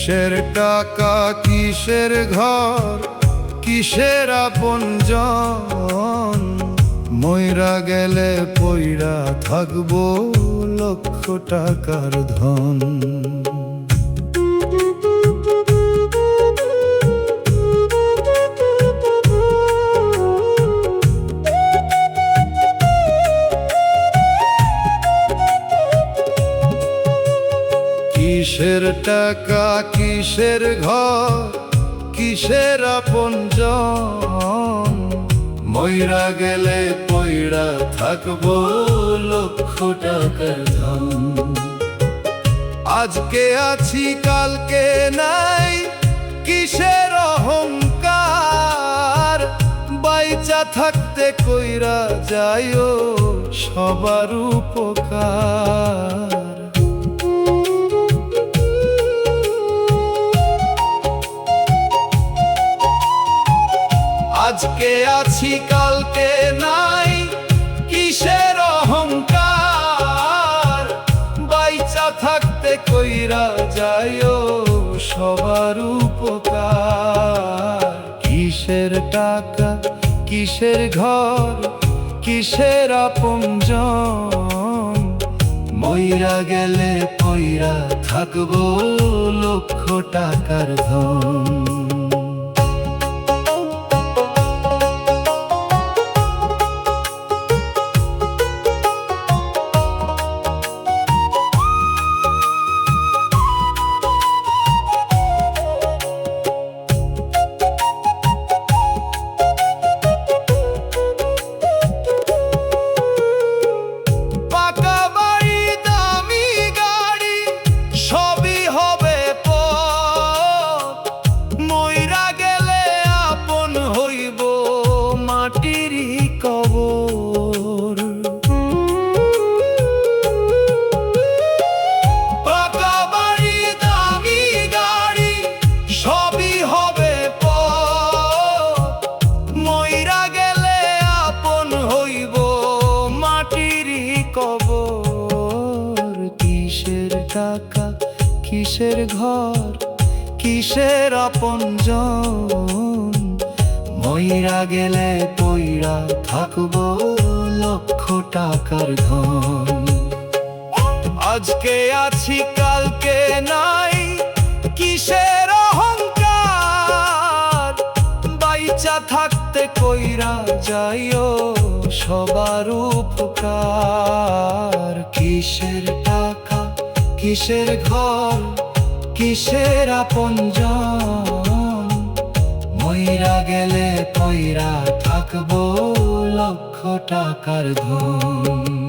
কিসের টাকা কিসের ঘর কিসের আপনজন, মইরা গেলে পইড়া থাকবো লক্ষ টাকার ধন। কিসের টাকা কিসের ঘর কিসের আপনজন, মইরা গেলে পইড়া থাকবো লক্ষ টাকার ধন। আজকে আছি কালকে নাই কিসের অহংকার, বাইচা থাকতে কইরা যাইও সবার উপকার। আজকে আছি কালকে নাই কিসের অহংকার, বাইচা থাকতে কইরা যাইও সবার উপকার। কিসের টাকা কিসের ঘর কিসের আপনজন, মইরা গেলে পইরা থাকবো লক্ষ টাকার ধন। কিসের টাকা কিসের ঘর কিসের আপনজন, মইরা গেলে পইড়া থাকবো লক্ষ টাকার ধন। আজকে আছি কালকে নাই কিসের অহংকার, বাইচা থাকতে কইরা যাইও সবার উপকার। কিসের টাকা কিসের ঘর কিসের আপনজন, মইরা গেলে পইড়া থাকবো লক্ষ টাকার ধন।